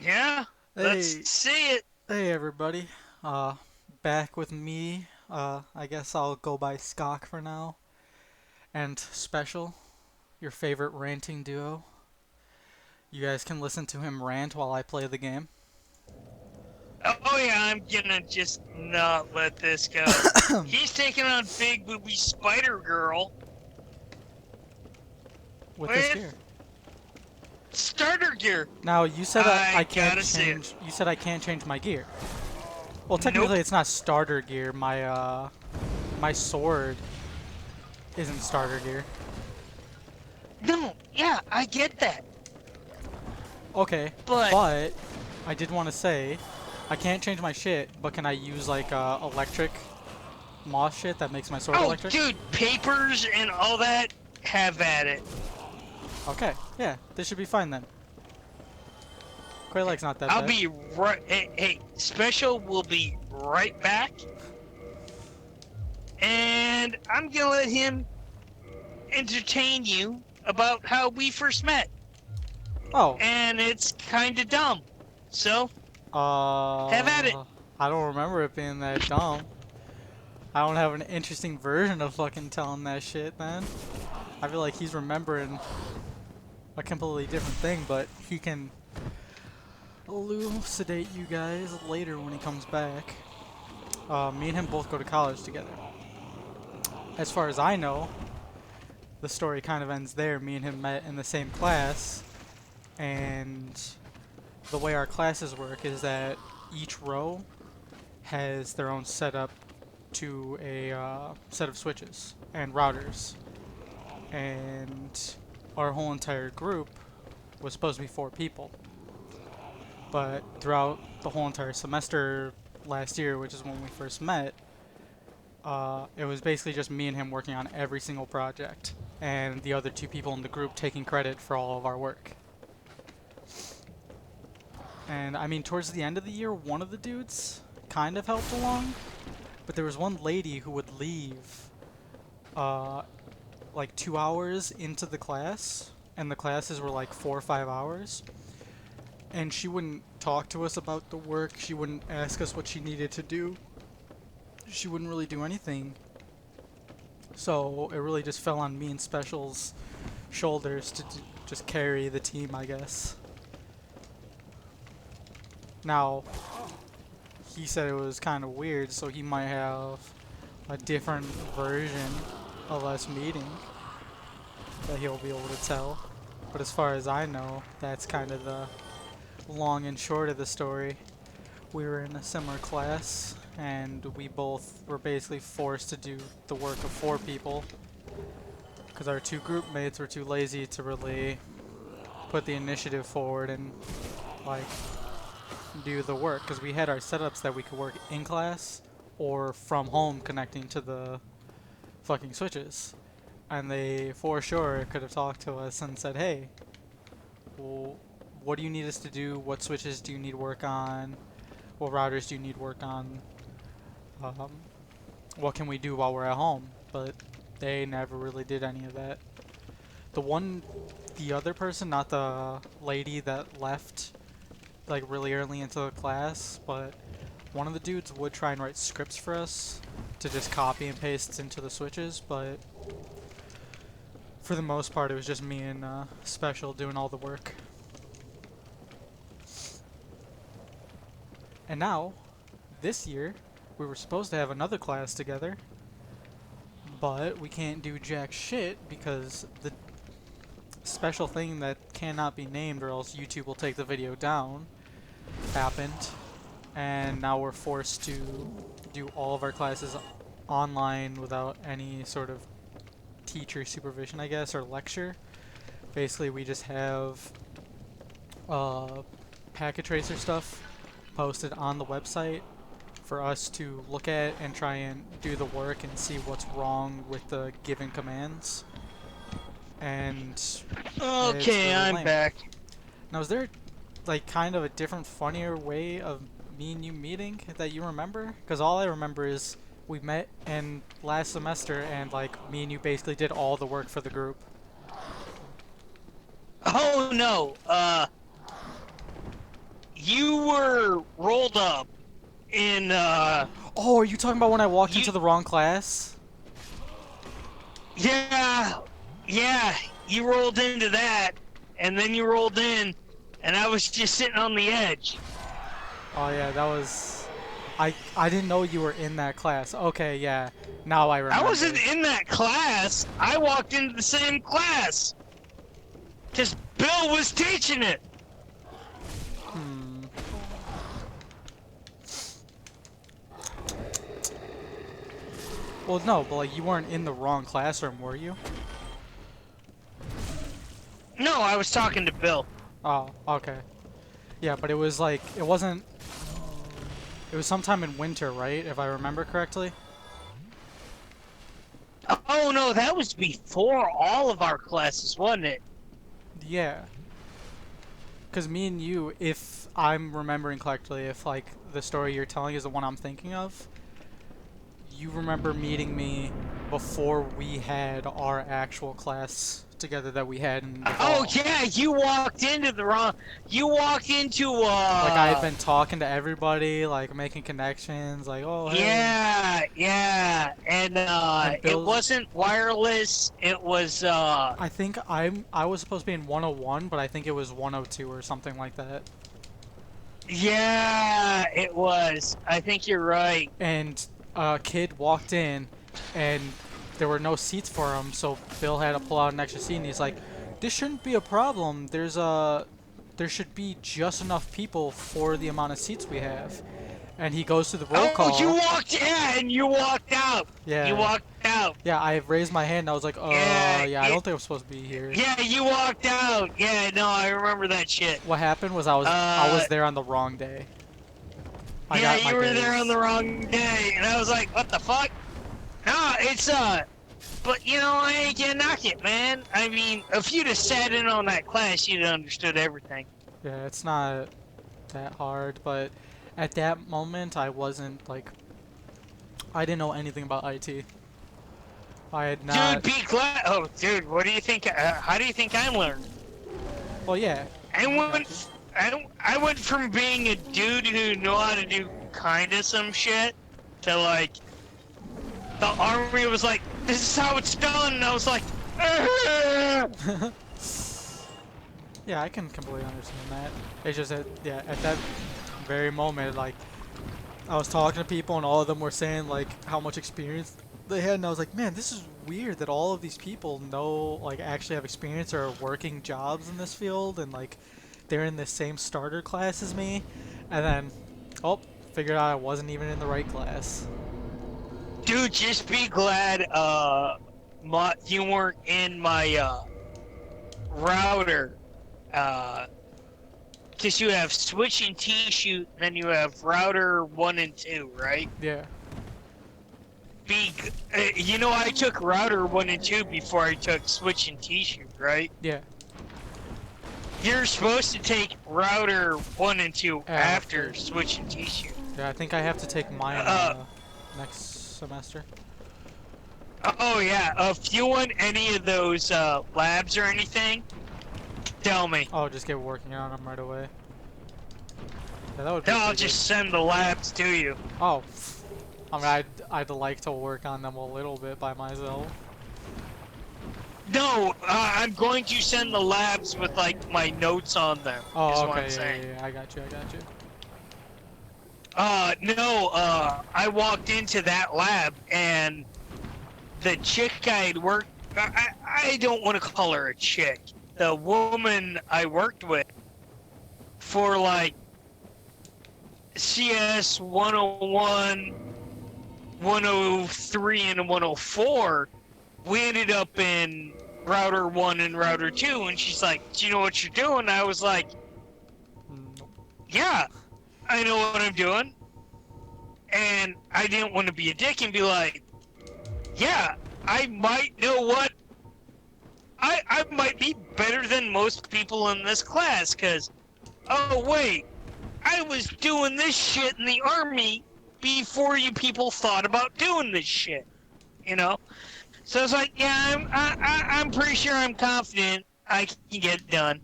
Yeah, Hey, let's see it. hey everybody. Uh, Back with me. I guess I'll go by Skok for now. And Special, your favorite ranting duo. You guys can listen to him rant while I play the game. Oh yeah, I'm gonna just not let this go. He's taking on Big Booby Spider Girl With this gear. with starter gear. Now, you said I I can't gotta see it. change. You said I can't change my gear. Well, technically, Nope. it's not starter gear. My sword isn't starter gear. No, yeah, I get that. Okay, But but I did want to say I can't change my shit, but can I use like electric moss shit that makes my sword oh, electric? dude, papers and all that, have at it. Okay, yeah, this should be fine then. Quaylag's not that I'll bad. be right. Hey, Special will be right back, and I'm gonna let him entertain you about how we first met. Oh, And it's kind of dumb. So, have at it. I don't remember it being that dumb. I don't have an interesting version of fucking telling that shit, man. I feel like he's remembering a completely different thing, but he can elucidate you guys later when he comes back. Me and him both go to college together. As far as I know, the story kind of ends there. Me and him met in the same class, and the way our classes work is that each row has their own setup to a set of switches and routers. And our whole entire group was supposed to be 4 people. But throughout the whole entire semester last year, which is when we first met, it was basically just me and him working on every single project, and the other 2 people in the group taking credit for all of our work. And I mean, towards the end of the year, one of the dudes kind of helped along, but there was one lady who would leave uh, like 2 hours into the class, and the classes were like 4 or 5 hours. And she wouldn't talk to us about the work. She wouldn't ask us what she needed to do. She wouldn't really do anything. So it really just fell on me and Special's shoulders to just carry the team, I guess. Now, he said it was kind of weird, so he might have a different version of us meeting that he'll be able to tell. But as far as I know, that's kind of the long and short of the story. We were in a similar class, and we both were basically forced to do the work of 4 people because our 2 group mates were too lazy to really put the initiative forward and like do the work, because we had our setups that we could work in class or from home connecting to the fucking switches. And they for sure could have talked to us and said, hey, well, what do you need us to do? What switches do you need work on? What routers do you need work on? Um, what can we do while we're at home? But they never really did any of that. The other person, not the lady that left like really early into the class, but one of the dudes would try and write scripts for us to just copy and paste into the switches, but for the most part it was just me and Special doing all the work. And now, this year, we were supposed to have another class together, but we can't do jack shit because the special thing that cannot be named or else YouTube will take the video down happened, and now we're forced to do all of our classes online without any sort of teacher supervision, I guess, or lecture. Basically, we just have packet tracer stuff posted on the website for us to look at and try and do the work and see what's wrong with the given commands. And it's Okay, really I'm lame. back. Now, is there like kind of a different, funnier way of me and you meeting that you remember? Because all I remember is we met in last semester and like me and you basically did all the work for the group. Oh no. you were rolled up in, Oh, are you talking about when I walked you, into the wrong class? yeah, yeah, you rolled into that, and then you rolled in, and I was just sitting on the edge. Oh yeah, that was. I didn't know you were in that class. Okay, yeah. Now I I wasn't remember. in that class. I walked into the same class. Because Bill was teaching it. Hmm. Well, no, but like you weren't in the wrong classroom, were you? No, I was talking to Bill. Oh, okay. Yeah, but it was like it wasn't. It was sometime in winter, right? If I remember correctly. Oh no, that was before all of our classes, wasn't it? Yeah. Because me and you, if I'm remembering correctly, if like the story you're telling is the one I'm thinking of, you remember meeting me before we had our actual class together that we had in the Oh fall. yeah, you walked into the wrong. You walked into Like I had been talking to everybody, like making connections, like oh hey, Yeah, yeah, and and it Bill's. wasn't wireless. It was I think I was supposed to be in 101, but I think it was 102 or something like that. yeah, it was. I think you're right. And a kid walked in, and there were no seats for him, so Bill had to pull out an extra seat, and he's like, "This shouldn't be a problem. There should be just enough people for the amount of seats we have." And he goes to the roll Oh, you call. walked in and you walked out. You Yeah, walked out. yeah. I raised my hand. And I was like, Yeah, yeah. I don't think I'm supposed to be here." yeah, you walked out. Yeah, no, I remember that shit. What happened was I was Uh, there on the wrong day. I yeah, got my you were there on days. the wrong day, and I was like, what the fuck? No, it's but you know, I ain't gonna knock it, man. I mean, if you'd have sat in on that class, you'd have understood everything. Yeah, it's not that hard, but at that moment I wasn't like I didn't know anything about IT. I had Dude, not. be glad. Oh, dude, what do you think? How do you think I learned? Well, yeah, I I got you. went, I went from being a dude who knew how to do kinda some shit to like the army was like, this is how it's done, and I was like, Yeah, I can completely understand that. It's just that, yeah, at that very moment, like, I was talking to people and all of them were saying, like, how much experience they had, and I was like, man, this is weird that all of these people know, like, actually have experience or are working jobs in this field, and, like, they're in the same starter class as me, and then, oh, figured out I wasn't even in the right class. dude, just be glad you weren't in my router because you have switch and T-shoot, and then you have router 1 and 2, right? Yeah. You know, I took router 1 and 2 before I took switch and T-shoot, right? Yeah. You're supposed to take router 1 and 2 After. after switch and T-shoot. Yeah, I think I have to take mine Uh, next semester. oh yeah, if you want any of those labs or anything, tell me. Oh, just get working on them right away. Yeah, that would be Then I'll pretty good. just send the labs to you. Oh, I mean, I'd like to work on them a little bit by myself. No, I'm going to send the labs with like my notes on them. Is Oh, what okay, I'm yeah, saying. yeah, yeah, I got you, I got you. No, I walked into that lab and the chick I had worked. I don't want to call her a chick. The woman I worked with for like CS 101, 103, and 104, we ended up in router 1 and router 2, and she's like, do you know what you're doing? I was like, Nope. yeah, I know what I'm doing. And I didn't want to be a dick and be like, yeah, I might know what. I might be better than most people in this class, because, oh, wait, I was doing this shit in the army before you people thought about doing this shit, you know? So I was like, yeah, I'm pretty sure I'm confident I can get it done.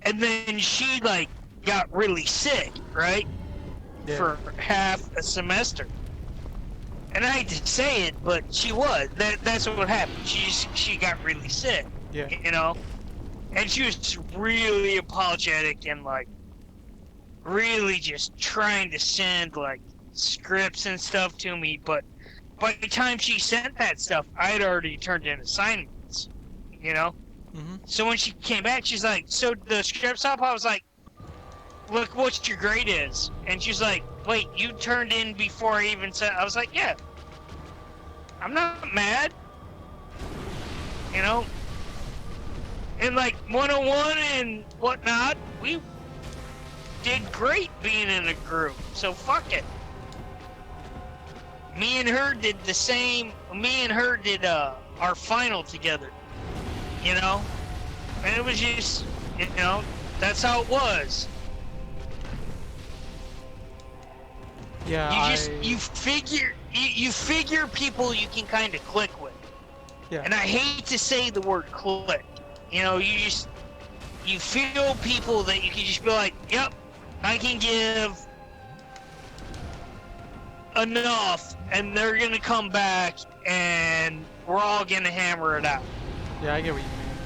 And then she, like, got really sick, right? Yeah. For half a semester. And I hate to say it, but she was. That's what happened. She got really sick, Yeah. you know? And she was really apologetic and, like, really just trying to send, like, scripts and stuff to me, but by the time she sent that stuff, I had already turned in assignments, you know? Mm-hmm. So when she came back, she's like, so the script's up? I was like, look what your grade is. And she's like, wait, you turned in before I even said... I was like, yeah. I'm not mad. You know? And like 101 and whatnot, we did great being in a group. So fuck it. Me and her did the same. Me and her did our final together. You know? And it was just, you know, that's how it was. Yeah. You figure people you can kind of click with. Yeah. And I hate to say the word click. You know, you feel people that you can just be like, yep, I can give enough, and they're gonna come back, and we're all gonna hammer it out. Yeah, I get what you mean.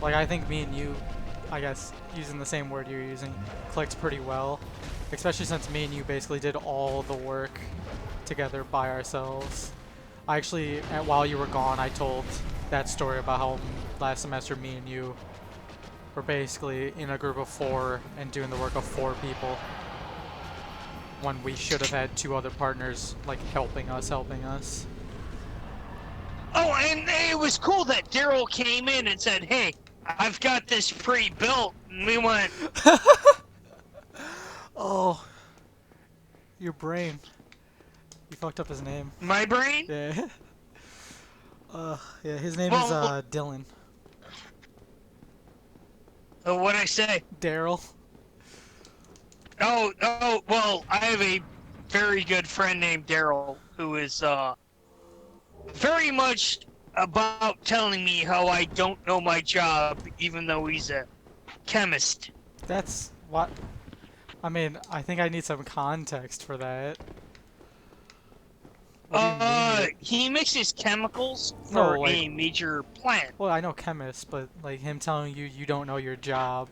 Like, I think me and you, I guess, using the same word you're using, clicks pretty well. Especially since me and you basically did all the work together by ourselves. I actually, while you were gone, I told that story about how last semester me and you were basically in a group of 4 and doing the work of 4 people. When we should have had 2 other partners, like, helping us. Oh, and it was cool that Daryl came in and said, hey, I've got this pre-built, and we went, Oh, your brain. You fucked up his name. my brain? Yeah. Yeah, his name is Well, Dylan. what'd I say? Daryl. Oh, well, I have a very good friend named Daryl who is, very much about telling me how I don't know my job, even though he's a chemist. That's what. I mean, I think I need some context for that. What do you mean? He mixes chemicals No, for like- a major plant. Well, I know chemist, but like him telling you you don't know your job.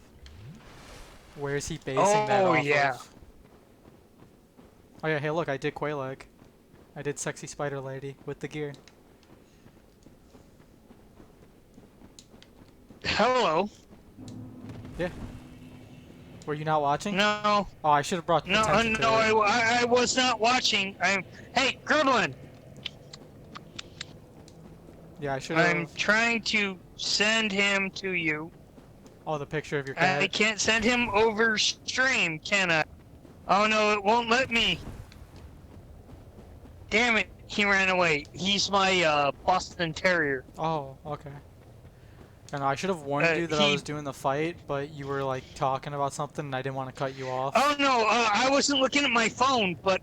Where is he basing that Oh, off yeah. of? Oh yeah, hey look, I did Quayleg. I did Sexy Spider Lady with the gear. Hello. Yeah. Were you not watching? No. Oh, I should have brought No, attention to it. I was not watching. Hey, Gremlin! Yeah, I should I'm have. trying to send him to you. Oh, the picture of your I cat. can't send him over stream, can I? Oh no, it won't let me. Damn it, he ran away. He's my Boston Terrier. Oh, okay. And I should have warned you that I was doing the fight, but you were like talking about something and I didn't want to cut you off. Oh no, I wasn't looking at my phone, but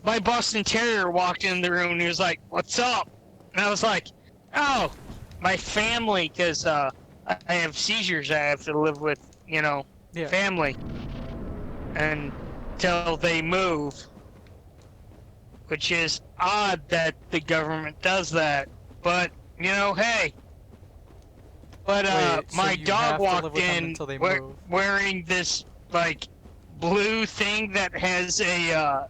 my Boston Terrier walked in the room and he was like, "What's up?" And I was like, "Oh, my family, because I have seizures. I have to live with, you know, Yeah. family until they move." Which is odd that the government does that, but you know, hey. But Wait, so my you dog have to live walked with them in until they move. wearing this like blue thing that has a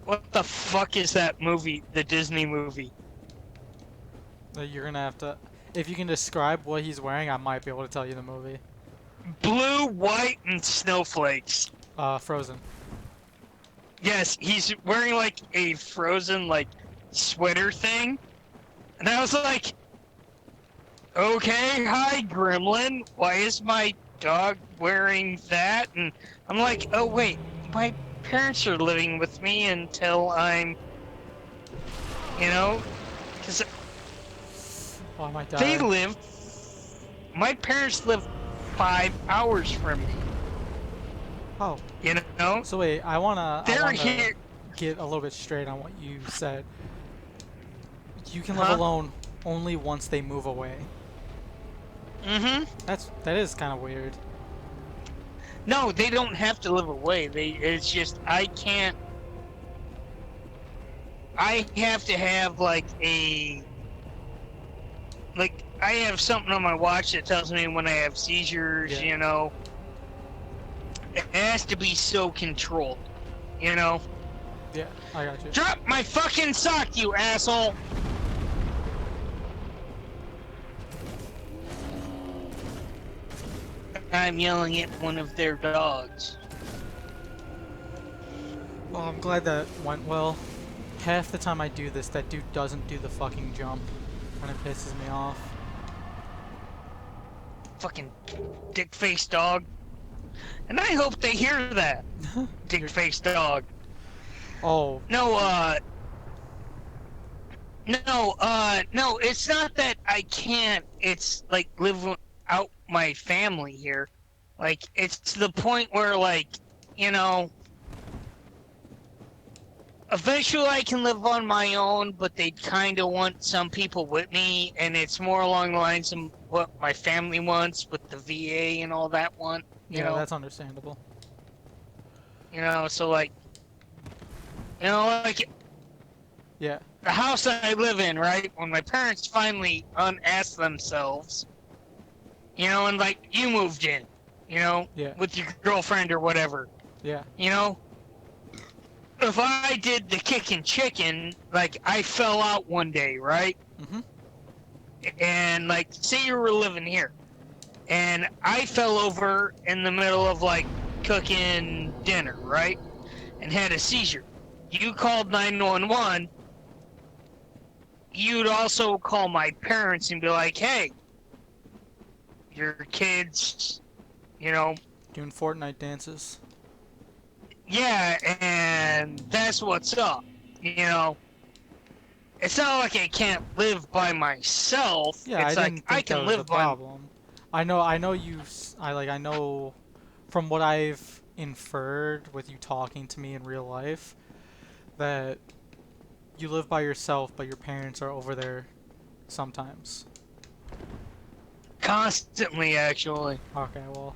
what the fuck is that movie? The Disney movie. You're gonna have to. If you can describe what he's wearing, I might be able to tell you the movie. Blue, white, and snowflakes. Frozen. Yes, he's wearing like a Frozen like sweater thing. And I was like, okay, hi Gremlin, why is my dog wearing that? And I'm like, oh wait, my parents are living with me until I'm, you know, because Oh, I might die. they live, my parents live 5 hours from me, Oh, you know? so wait, I wanna They're here. get a little bit straight on what you said. You can live Huh? alone only once they move away. Mm-hmm. That is kind of weird. No, they don't have to live away. It's just I can't. I have to have like I have something on my watch that tells me when I have seizures. Yeah. You know, it has to be so controlled. You know. Yeah, I got you. Drop my fucking sock, you asshole! I'm yelling at one of their dogs. Well, I'm glad that went well. Half the time I do this, that dude doesn't do the fucking jump. And it pisses me off. Fucking dick-faced dog. And I hope they hear that. Dick-faced dog. Oh, No, no, it's not that I can't, it's like live out my family here. Like, it's to the point where, like, you know, eventually I can live on my own, but they kind of want some people with me, and it's more along the lines of what my family wants with the VA and all that want, you yeah, know? that's understandable. You know, so like, you know, like, Yeah, the house that I live in, right? When my parents finally unasked themselves, you know, and like you moved in, you know, yeah, with your girlfriend or whatever, yeah, you know, if I did the kicking chicken, like I fell out one day, right? mm-hmm, And like, say you were living here, and I fell over in the middle of like cooking dinner, right? And had a seizure. You called 911. You'd also call my parents and be like, hey, your kids, you know, doing Fortnite dances. yeah, and that's what's up. You know, it's not like I can't live by myself. Yeah, I It's like didn't I think that can was a live by. problem. I know I know from what I've inferred with you talking to me in real life that you live by yourself, but your parents are over there sometimes. Constantly, actually. Okay, well,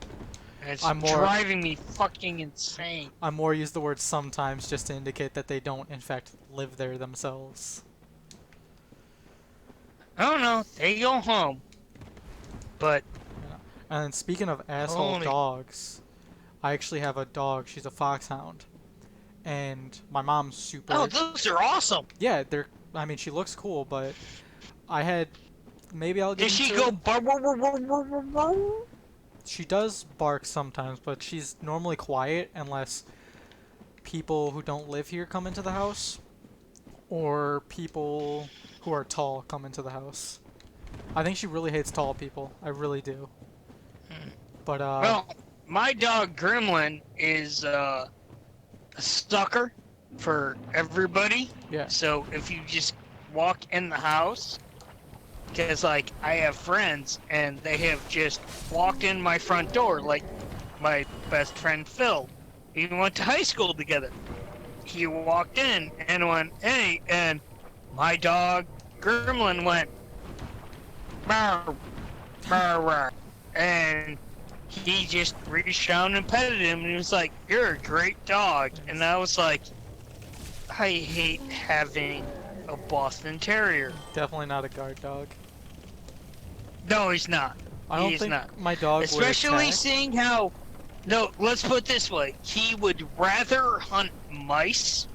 It's I'm more driving me fucking insane. I more use the word sometimes just to indicate that they don't in fact live there themselves. I don't know. They go home. But, You know? And then speaking of asshole holy. dogs, I actually have a dog. She's a foxhound, and my mom's Oh, super. those are awesome. Yeah, they're. I mean, she looks cool, but I had. Maybe I'll get Does she into go it. bar? She does bark sometimes, but she's normally quiet unless people who don't live here come into the house, or people who are tall come into the house. I think she really hates tall people. I really do. But Well, my dog Gremlin is a sucker for everybody. yeah, So if you just walk in the house, because like I have friends and they have just walked in my front door, like my best friend Phil. We went to high school together. He walked in and went, hey, and my dog Gremlin went, "Meow, meow, meow," and he just reached down and petted him, and he was like, "You're a great dog." And I was like, I hate having a Boston Terrier. definitely not a guard dog. No, he's not. I don't He's think not. my dog would Especially attack. seeing how. No, let's put it this way. He would rather hunt mice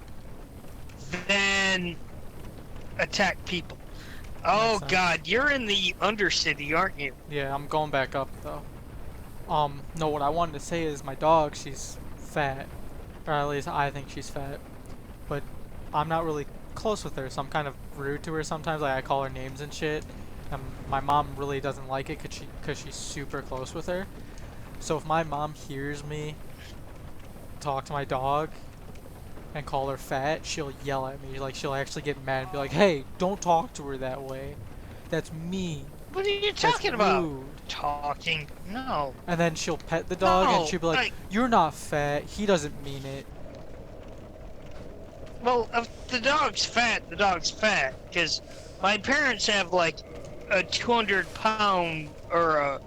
than attack people. Oh Makes sense. God, you're in the Undercity, aren't you? Yeah, I'm going back up though. No, what I wanted to say is my dog, she's fat. Or at least I think she's fat. But I'm not really close with her, so I'm kind of rude to her sometimes. Like, I call her names and shit. And my mom really doesn't like it cause she's super close with her. So if my mom hears me talk to my dog and call her fat, she'll yell at me. Like, she'll actually get mad and be like, hey, don't talk to her that way. That's mean. What are you That's talking about? rude. Talking? No. And then she'll pet the dog and No, she'll be like, you're not fat. He doesn't mean it. Well, if the dog's fat, the dog's fat. Because my parents have like a 200-pound or a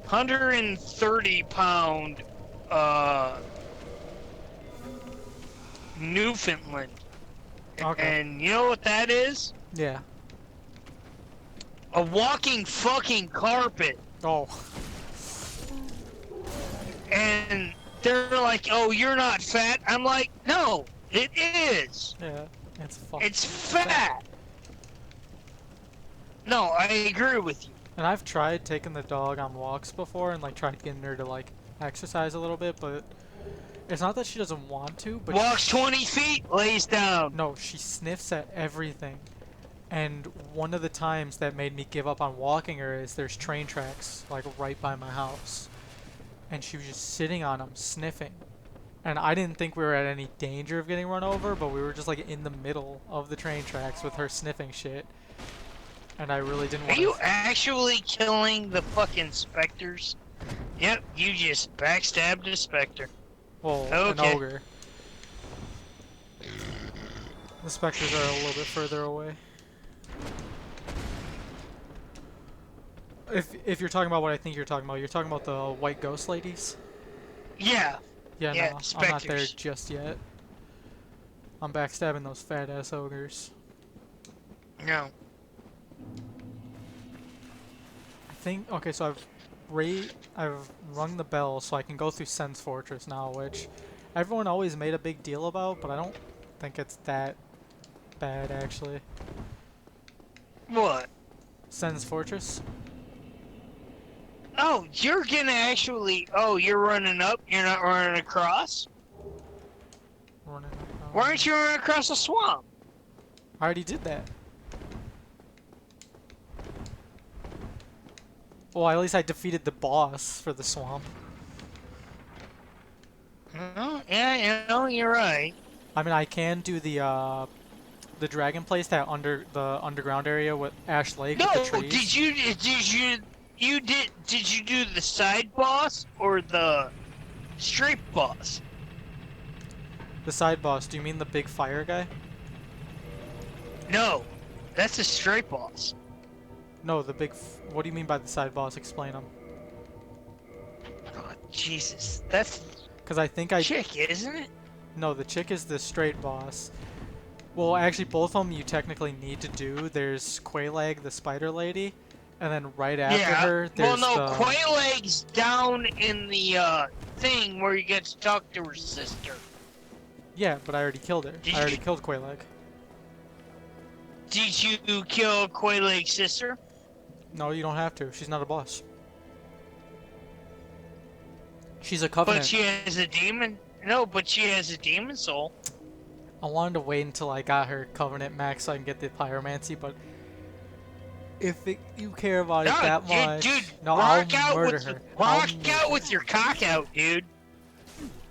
130-pound uh, Newfoundland. Okay. And you know what that is? Yeah. A walking fucking carpet. Oh. And they're like, oh, you're not fat. I'm like, no, it is. Yeah. It's fucking It's fat. No, I agree with you. And I've tried taking the dog on walks before and like tried getting her to like exercise a little bit, but it's not that she doesn't want to, but Walks 20 feet, lays down. no, she sniffs at everything. And one of the times that made me give up on walking her is there's train tracks like right by my house. And she was just sitting on them, sniffing. And I didn't think we were at any danger of getting run over, but we were just like in the middle of the train tracks with her sniffing shit. And I really didn't Are want you to. actually killing the fucking specters? Yep, you just backstabbed a specter. Well, Okay. an ogre. The specters are a little bit further away. If you're talking about what I think you're talking about the white ghost ladies? Yeah. Yeah, Yeah, no, I'm not there specters. just yet. I'm backstabbing those fat ass ogres. No. I think okay, so I've rung the bell so I can go through Sen's Fortress now, which everyone always made a big deal about, but I don't think it's that bad actually. What? Sen's Fortress? Oh, you're gonna actually... Oh, you're running up? You're not running across? Running Why aren't you running across the swamp? I already did that. Well, at least I defeated the boss for the swamp. Oh, yeah, you know, you're right. I mean, I can do the dragon place, that the underground area with Ash Lake No, with the trees. did you do the side boss or the straight boss? The side boss, do you mean the big fire guy? No, that's a straight boss. No, the big what do you mean by the side boss? Explain them. Oh, Jesus, that's Because I think I... chick, isn't it? No, the chick is the straight boss. Well, actually, both of them you technically need to do. There's Quaylag, the spider lady, and then right after her, Well, there's no, the... Quaylag's down in the thing where you get to talk to her sister. Yeah, but I already killed her. Did I already you- killed Quaylag. Did you kill Quaylag's sister? No, you don't have to. She's not a boss. She's a covenant. But she has a demon. No, but she has a demon soul. I wanted to wait until I got her covenant max so I can get the pyromancy, but if you care about it No, that much, dude, no, rock I'll out murder with her. rock I'll out with your cock out, dude.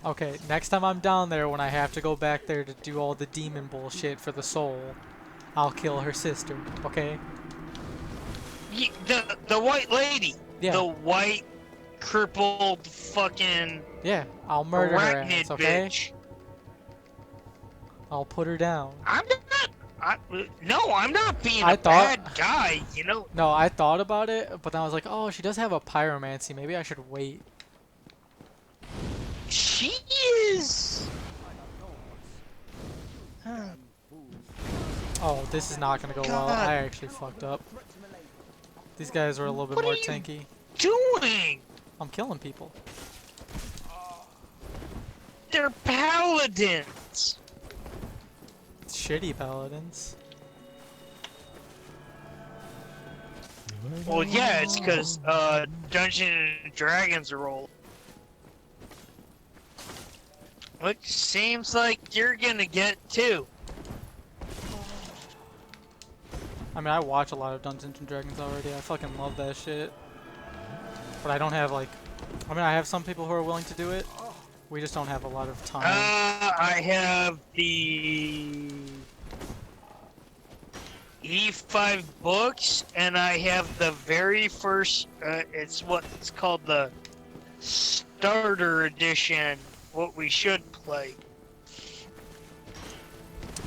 Okay, next time I'm down there when I have to go back there to do all the demon bullshit for the soul, I'll kill her sister, okay? The white lady. Yeah. The white crippled fucking Yeah, I'll murder her arachnid ass, okay? bitch. I'll put her down. I'm not. No, I'm not being I a thought- bad guy. You know. No, I thought about it, but then I was like, oh, she does have a pyromancy. Maybe I should wait. She is. Oh, this is not gonna go well. God. I actually fucked up. These guys are a little bit What more are you- tanky. Doing? I'm killing people. They're paladins. Shitty paladins. Well, yeah, it's because Dungeons and Dragons are old. Which seems like you're gonna get too. I mean, I watch a lot of Dungeons and Dragons already. I fucking love that shit. But I don't have like... I mean, I have some people who are willing to do it. We just don't have a lot of time. I have the E5 books, and I have the very first, it's what's called the starter edition, what we should play.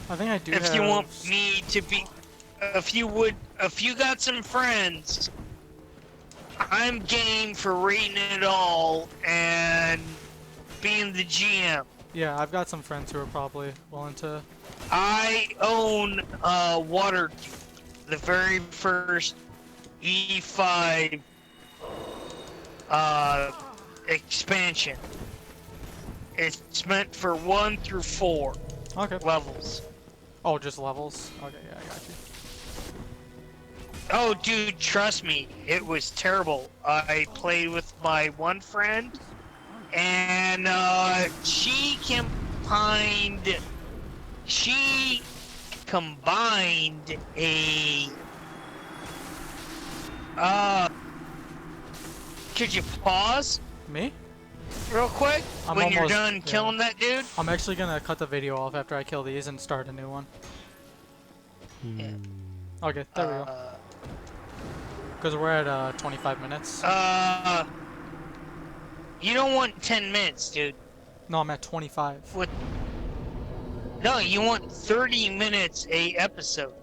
I think I do If have... you want me to be, if you got some friends, I'm game for reading it all and am the GM. Yeah, I've got some friends who are probably willing to. I own Water, the very first E5 expansion. It's meant for 1 through 4 Okay. levels. Oh, just levels? Okay, yeah, I got you. Oh, dude, trust me, it was terrible. I played with my one friend, and she combined a could you pause Me? real quick I'm when you're almost done killing that dude? I'm actually gonna cut the video off after I kill these and start a new one. Yeah. Okay, there we go. Because we're at 25 minutes. You don't want 10 minutes, dude. No, I'm at 25. What? No, you want 30 minutes a episode.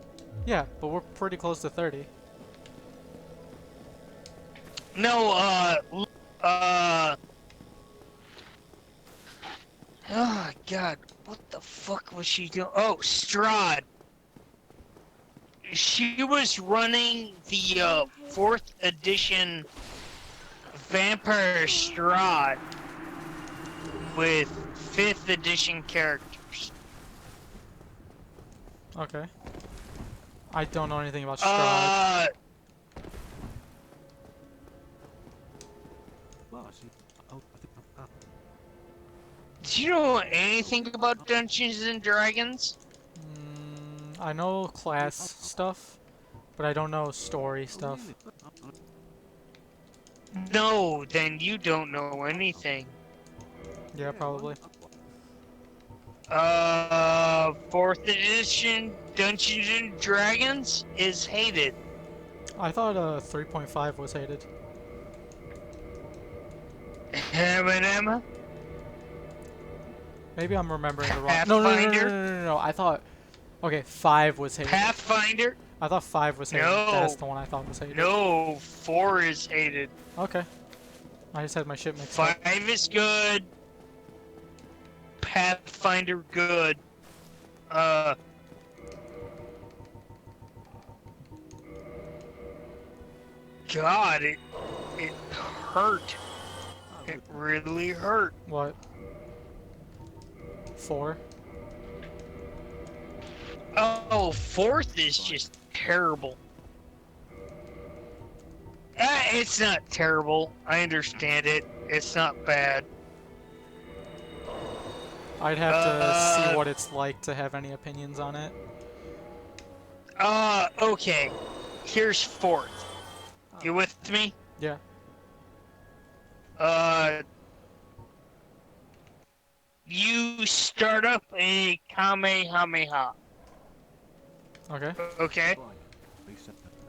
Yeah, but we're pretty close to 30. No, oh god, what the fuck was she doing? Oh, Strahd. She was running the 4th edition Vampire Strahd with 5th edition characters. Okay. I don't know anything about Strahd. Do you know anything about Dungeons and Dragons? I know class stuff, but I don't know story stuff. No, then you don't know anything. Yeah, probably. 4th edition Dungeons and Dragons is hated. I thought 3.5 was hated. Eminem? Maybe I'm remembering the wrong. No. I thought. Okay, 5 was hated. Pathfinder? I thought 5 was hated. No. That's the one I thought was hated. No, 4 is hated. Okay. I just had my shit mixed up. 5 is good. Pathfinder good. God, it hurt. It really hurt. What? 4? Oh, 4th is just terrible. It's not terrible. I understand it. It's not bad. I'd have to see what it's like to have any opinions on it. Okay. Here's 4th. You with me? Yeah. You start up a Kamehameha. Okay. Okay?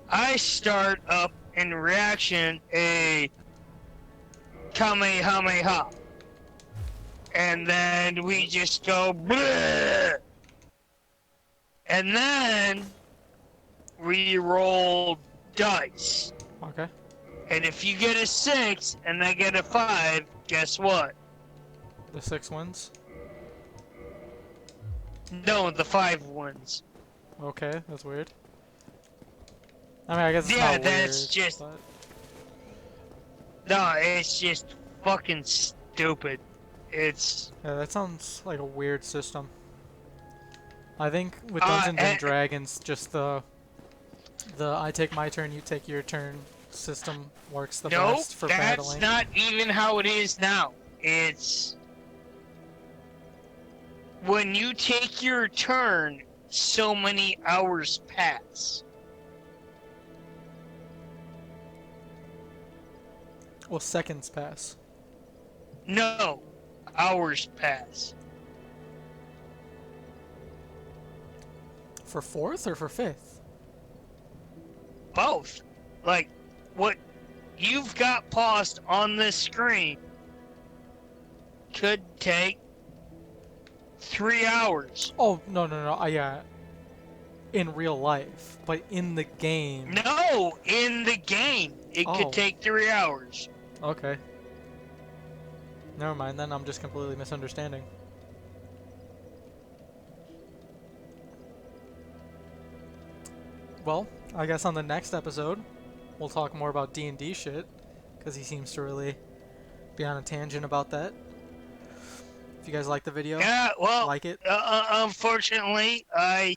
I start up in reaction a Kamehameha. And then we just go bleh! And then we roll dice. Okay. And if you get a 6 and I get a 5, guess what? The 6 wins? No, the 5 wins. Okay, that's weird. I mean, I guess it's Yeah, not that's weird, just... but... No, it's just fucking stupid. It's... Yeah, that sounds like a weird system. I think with Dungeons and Dragons, just the I take my turn, you take your turn system works the best for battling. No, that's not even how it is now. It's... When you take your turn, so many hours pass. Well, seconds pass. No, hours pass. For 4th or for 5th? Both. Like, what you've got paused on this screen could take 3 hours. Oh, no. Yeah. In real life. But in the game. No, in the game. It could take 3 hours. Okay. Never mind, then I'm just completely misunderstanding. Well, I guess on the next episode, we'll talk more about D&D shit, because he seems to really be on a tangent about that. If you guys like the video, Yeah, well, like it. unfortunately, I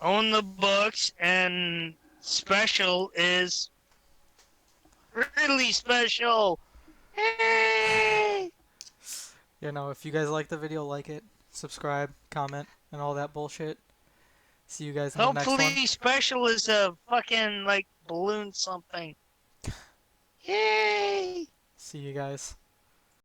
own the books, and special is really special. Hey! You know, if you guys like the video, like it, subscribe, comment, and all that bullshit. See you guys in the next one. Hopefully, special is a fucking like balloon something. Yay! See you guys.